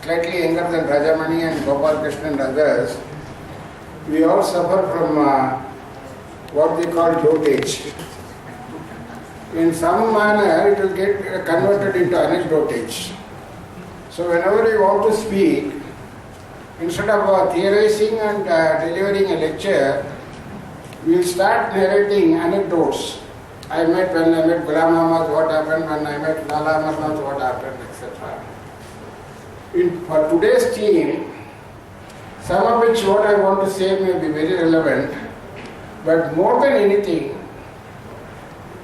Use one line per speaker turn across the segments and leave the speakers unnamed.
slightly younger than Rajamani and Gopal Krishna and others, we all suffer from what they call dotage. In some manner, it will get converted into anecdotage. So whenever you want to speak, instead of theorizing and delivering a lecture, we will start narrating anecdotes. When I met Ghulam Ahmad, what happened, when I met Lala Amarnath, what happened, etc. For today's theme, some of which what I want to say may be very relevant, but more than anything,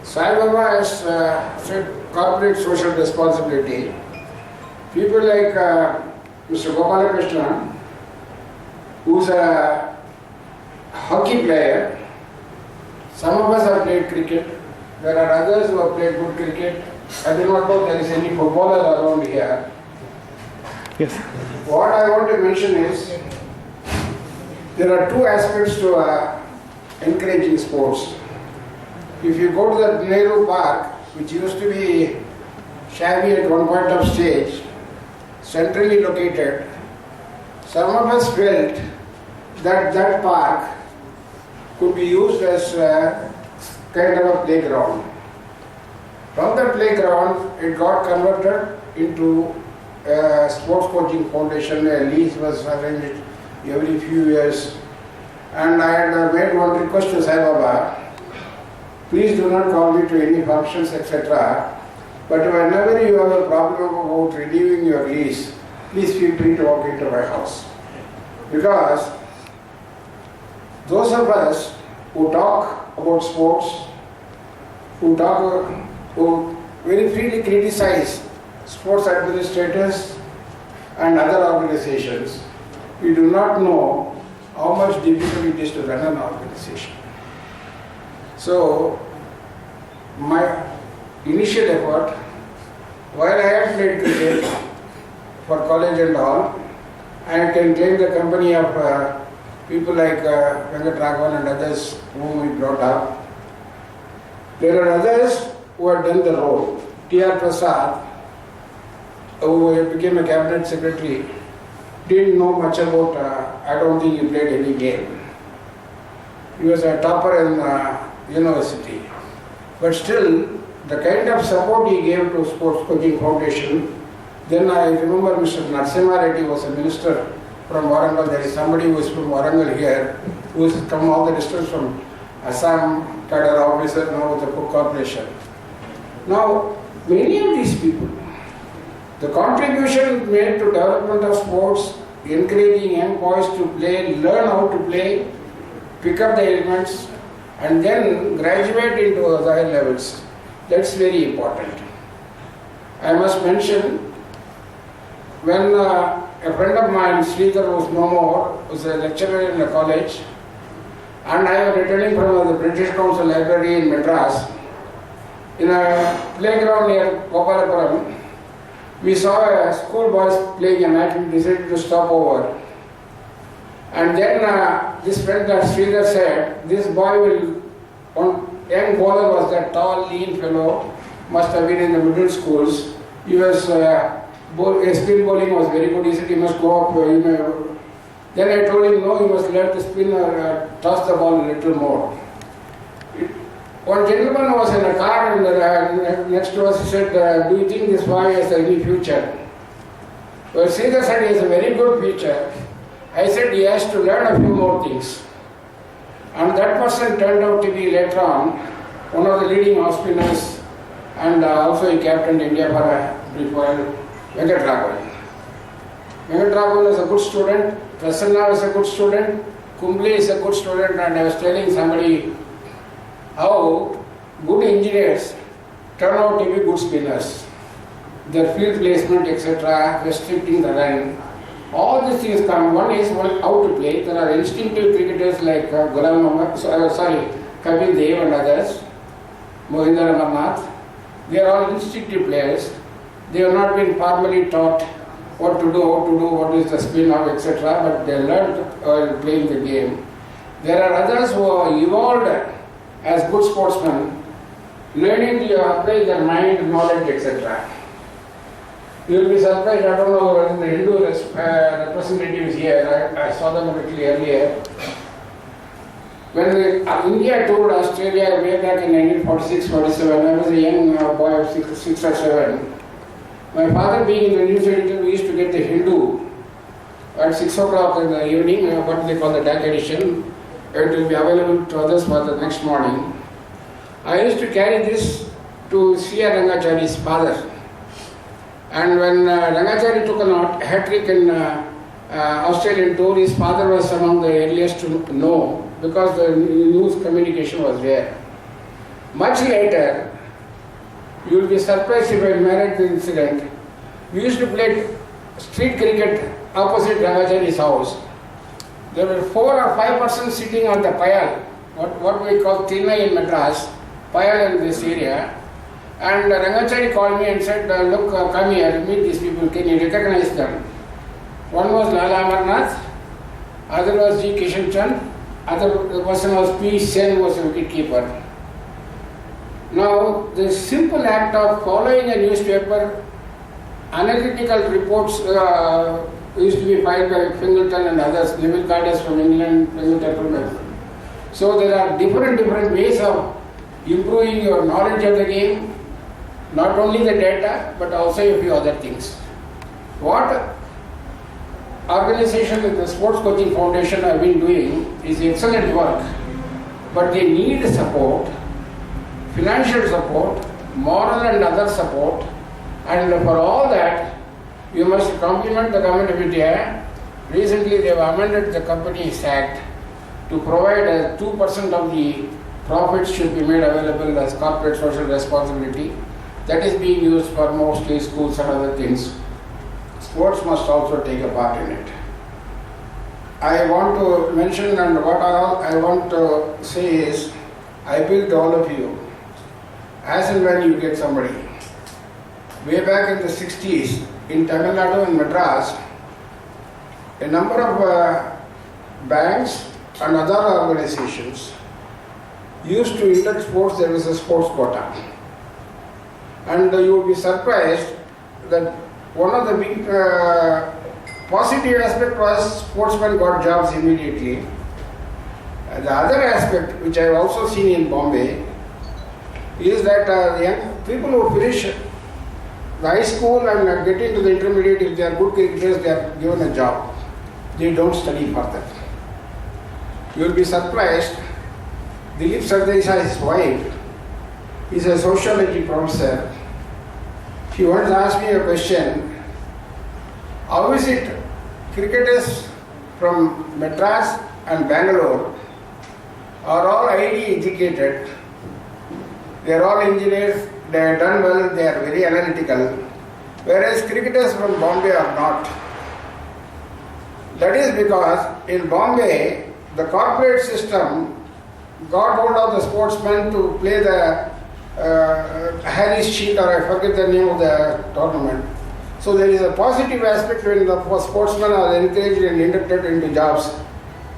Sai Baba has said corporate social responsibility. People like Mr. Gopala Krishna, who's a hockey player, some of us have played cricket. There are others who have played good cricket. I do not know if there is any footballer around here.
Yes.
What I want to mention is, there are two aspects to encouraging sports. If you go to the Nehru Park, which used to be shabby at one point of stage, centrally located, some of us felt that that park could be used as kind of a playground. From the playground, it got converted into a sports coaching foundation. A lease was arranged every few years. And I had made one request to Sai Baba, please do not call me to any functions, etc. But whenever you have a problem about renewing your lease, please feel free to walk into my house. Because those of us who talk about sports, who very freely criticize sports administrators and other organizations, we do not know how much difficult it is to run an organization. So, my initial effort, while I had played cricket for college and all, I can claim the company of people like Venkat Raghavan and others whom we brought up. There are others who have done the role. T.R. Prasad, who became a cabinet secretary, didn't know much about, I don't think he played any game. He was a topper in university. But still, the kind of support he gave to Sports Coaching Foundation, then I remember Mr. Narasimha Reddy was a minister from Warangal. There is somebody who is from Warangal here, who has come all the distance from Assam, cadre officer, now with the Cook Corporation. Now, many of these people, the contribution made to development of sports, encouraging young boys to play, learn how to play, pick up the elements, and then graduate into the higher levels. That's very important. I must mention, when a friend of mine, Sridhar, was no more, was a lecturer in a college, and I was returning from the British Council Library in Madras. In a playground near Gopalapuram, we saw a school boys playing a match. We decided to stop over. And then this friend Sridhar said, this boy will, one young bowler was that tall, lean fellow, must have been in the middle schools. He was, spin bowling was very good. He said he must go up. Then I told him, no, he must learn to spin or toss the ball a little more. One gentleman was in a car and next to us, he said, do you think this boy has any future? Well, Sridhar said he has a very good future. I said he has to learn a few more things. And that person turned out to be later on one of the leading off spinners, and also he captained India for a brief while, Venkat Raghavan. Venkat Raghavan is a good student, Prasanna is a good student, Kumbli is a good student, and I was telling somebody how good engineers turn out to be good spinners. Their field placement, etc., restricting the run. All these things come. One is how to play. There are instinctive cricketers like Kapil Dev and others, Mohinder Amarnath. They are all instinctive players. They have not been formally taught what to do, how to do, what is the spin of, etc., but they learned while playing the game. There are others who are evolved as good sportsmen, learning to apply their mind, knowledge, etc. You will be surprised, I don't know whether in the Hindu I saw them a little earlier. When India toured Australia way back in 1946-47, I was a young boy of 6 or 7. My father being in the news editor, we used to get the Hindu at 6 o'clock in the evening, what they call the dark edition. It will be available to others for the next morning. I used to carry this to C.R. Rangachari's father. And when Rangachari took a hat-trick in Australian tour, his father was among the earliest to know because the news communication was there. Much later, you will be surprised if I narrate the incident. We used to play street cricket opposite Rangachari's house. There were 4 or 5 persons sitting on the pile, what we call Thinnai in Madras, pile in this area. And Rangachari called me and said, look, come here, meet these people, can you recognize them? One was Lala Amarnath, other was G. Kishan Chand, other person was P. Sen, was a wicket keeper. Now, the simple act of following a newspaper, analytical reports used to be filed by Fingleton and others, Neville Cardus from England, Fingleton from England. So there are different ways of improving your knowledge of the game, not only the data, but also a few other things. What organization like the Sports Coaching Foundation have been doing is excellent work, but they need support, financial support, moral and other support, and for all that, you must compliment the Government of India. Recently, they have amended the Companies Act to provide 2% of the profits should be made available as corporate social responsibility. That is being used for mostly schools and other things. Sports must also take a part in it. I want to mention, and what I want to say is, I appeal to all of you, as and when you get somebody. Way back in the 60s, in Tamil Nadu and Madras, a number of banks and other organizations used to induct sports. There was a sports quota. And you would be surprised that one of the big positive aspect was sportsmen got jobs immediately. The other aspect, which I have also seen in Bombay, is that the young people who finish the high school and get into the intermediate, if they are good cricketers, they are given a job. They don't study further. You will be surprised. Dilip Sardesai, his wife, is a sociology professor. She once asked me a question: how is it cricketers from Madras and Bangalore are all highly educated, they are all engineers, they have done well, they are very analytical, whereas cricketers from Bombay are not. That is because in Bombay, the corporate system got hold of the sportsmen to play the Harris sheet, or I forget the name of the tournament. So there is a positive aspect when the sportsmen are encouraged and inducted into jobs.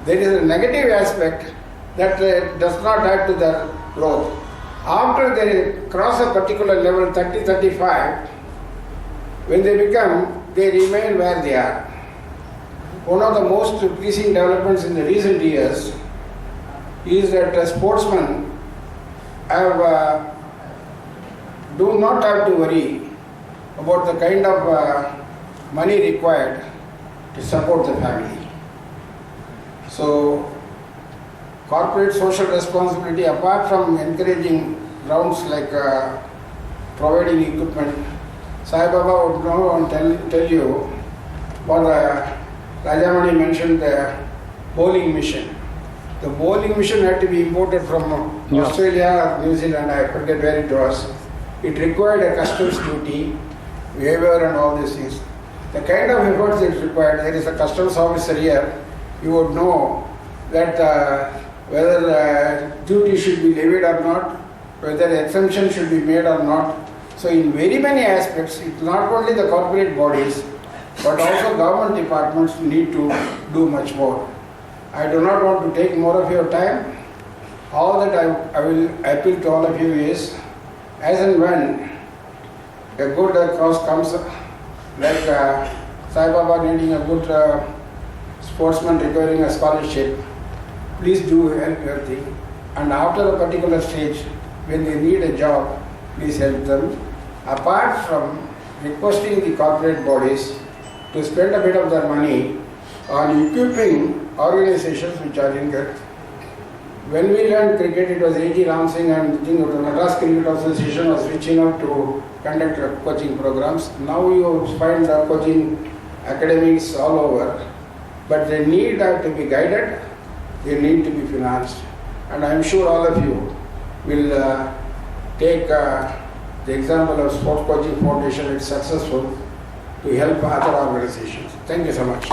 There is a negative aspect that does not add to their growth. After they cross a particular level, 30, 35, when they remain where they are. One of the most pleasing developments in the recent years is that sportsmen do not have to worry about the kind of money required to support the family. So, corporate social responsibility, apart from encouraging grounds like providing equipment, Sai Baba would now tell you what Rajamani mentioned, the bowling mission. The bowling mission had to be imported from Australia, New Zealand, I forget where it was. It required a customs duty, waiver and all these things. The kind of efforts it required, there is a customs officer here, you would know that whether duty should be levied or not, whether exemption should be made or not. So in very many aspects, it's not only the corporate bodies, but also government departments need to do much more. I do not want to take more of your time. All that I will appeal to all of you is, as and when a good cause comes, like Sai Baba needing a good sportsmen requiring a scholarship, please do help your thing. And after a particular stage, when they need a job, please help them. Apart from requesting the corporate bodies to spend a bit of their money on equipping organizations which are in good. When we learned cricket, it was A.G. Ram Singh and the Madras Cricket Association was reaching out to conduct coaching programs. Now you find the coaching academies all over, but they need to be guided, they need to be financed. And I am sure all of you will take the example of Sports Coaching Foundation, it's successful, to help other organizations. Thank you so much.